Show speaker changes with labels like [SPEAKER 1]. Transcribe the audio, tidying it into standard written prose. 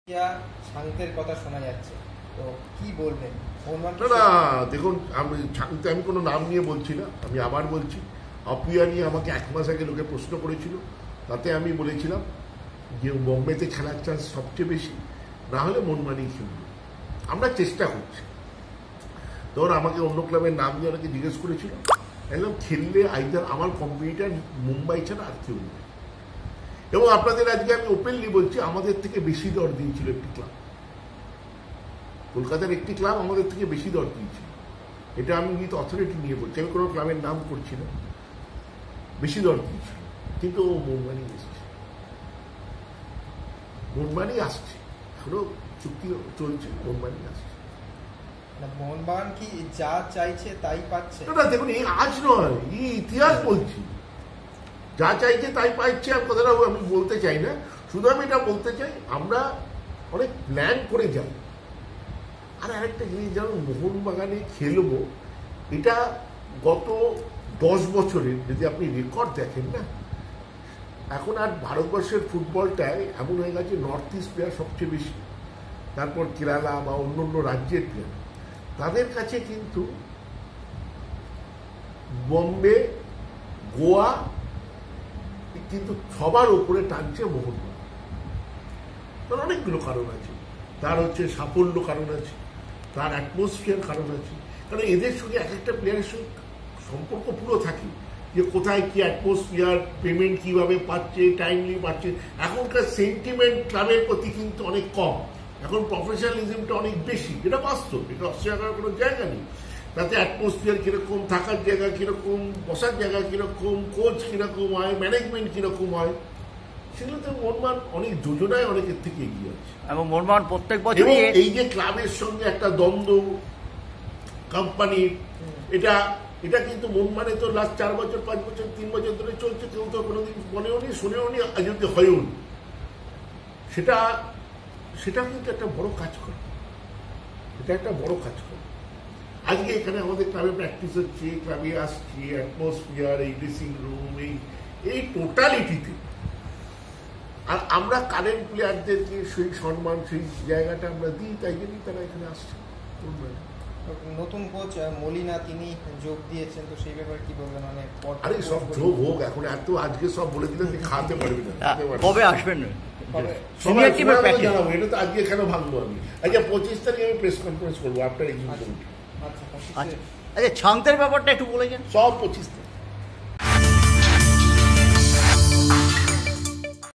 [SPEAKER 1] শান্তের কথা শোনা যাচ্ছে, তো কি বলবেন?
[SPEAKER 2] না দেখুন, আমি কোনো নাম নিয়ে বলছি না, আমি আবার বলছি, অপ্রিয়া নিয়ে আমাকে 1 মাস আগে লোকে প্রশ্ন করেছিল, তাতে আমি বলেছিলাম যে বোম্বেতে খেলার চান্স সবচেয়ে বেশি, না হলে মনমানি খেলবে। আমরা চেষ্টা করছি। ধর আমাকে অন্য ক্লাবের নাম দিয়ে অনেকে জিজ্ঞেস করেছিল, একদম খেললে আইদার আমার কম্পিটিটার মুম্বাই ছাড়া আর কেউ নেই। এবং আপনাদের আজকে আমি ওপেনলি বলছি, আমাদের থেকে বেশি দর দিয়েছিল একটি ক্লাব, কলকাতার একটি ক্লাব আমাদের থেকে বেশি দর দিয়েছিল। এটা আমি উইথ অথরিটি নিয়ে বলছি, আমি কোনো ক্লাবের নাম করছি না, বেশি দর দিয়েছিল। কিন্তু ও মনমানি এসছে, মনমানি আসছে, এখনো চুক্তি চলছে, মনমানি আসছে।
[SPEAKER 1] মোহনবাগান কি যা চাইছে তাই পাচ্ছে?
[SPEAKER 2] না দেখুন, এই আজ নয়, এই ইতিহাস বলছি, যা চাইছে তাই পাচ্ছে। আর কথাটা আমি বলতে চাই না, শুধু আমি এটা বলতে চাই, আমরা অনেক প্ল্যান করে যাই। আর আরেকটা জিনিস, যেমন মোহনবাগানে খেলবো, এটা গত 10 বছরের যদি আপনি রেকর্ড দেখেন না, এখন আর ভারতবর্ষের ফুটবলটায় এমন হয়ে গেছে, নর্থ ইস্ট প্লেয়ার সবচেয়ে বেশি, তারপর কেরালা বা অন্য অন্য রাজ্যের প্লেয়ার। তাদের কাছে কিন্তু বম্বে, গোয়া কিন্তু সবার উপরে টানছে মোহনবাগান। তার অনেকগুলো কারণ আছে, তার হচ্ছে সাফল্য কারণ আছে, তার অ্যাটমসফিয়ার কারণ আছে। কারণ এদের সঙ্গে এক একটা প্লেয়ারের সঙ্গে সম্পর্ক পুরো থাকে, যে কোথায় কি অ্যাটমসফিয়ার, পেমেন্ট কিভাবে পাচ্ছে, টাইমলি পাচ্ছে। এখনকার সেন্টিমেন্ট ক্লাবের প্রতি কিন্তু অনেক কম, এখন প্রফেশনালিজমটা অনেক বেশি, এটা বাস্তব, এটা অস্বীকার করার কোনো জায়গা নেই। তাতে অ্যাটমসফিয়ার কীরকম, থাকার জায়গা কীরকম, বসার জায়গা কীরকম, কোচ কীরকম হয়, ম্যানেজমেন্ট কীরকম হয়, সেগুলোতে মোহনবাগান অনেক যোজনায় অনেকের থেকে এগিয়ে আছে।
[SPEAKER 3] এবং মোহনবাগান প্রত্যেক বছর
[SPEAKER 2] এই যে ক্লাবের সঙ্গে একটা দ্বন্দ্ব কোম্পানির, এটা কিন্তু মনমানে তো লাস্ট 4 বছর 5 বছর 3 বছর ধরে চলছে, কেউ তো কোনোদিন মনেও নি শুনেও নি, যদি হয়েও নি। সেটা কিন্তু একটা বড় কাজ করে, এটা একটা বড় কাজ করে। আজকে এখানে আমাদের ক্লাবে প্র্যাকটিস হচ্ছে, ক্লাবে আসছি, অ্যাটমসফিয়ার, এই ড্রেসিং রুম, এই টোটালিটিতে। আর আমরা কারেন্ট প্লেয়ারদেরকে সেই সম্মান, সেই জায়গাটা আমরা দিই, তাই জন্যই তারা এখানে আসছে।
[SPEAKER 1] নতুন কোচ মলিনা, তিনি যোগ দিয়েছেন, তো সেই ব্যাপারে কি বলবেন? মানে
[SPEAKER 2] আরে সব যোগ হোক, এখন এত আজকে সব বলে দিলে খাওয়াতে পারবি না।
[SPEAKER 3] কবে আসবেন?
[SPEAKER 2] জানাবো, এটা তো আজকে কেন ভাঙবো আমি? আচ্ছা 25 তারিখে আমি প্রেস কনফারেন্স করবো আফটার এক্সিকিউটিভ।
[SPEAKER 3] আচ্ছা, ছান্তের ব্যাপারটা একটু বলে যান।
[SPEAKER 2] সব 25 তারিখ।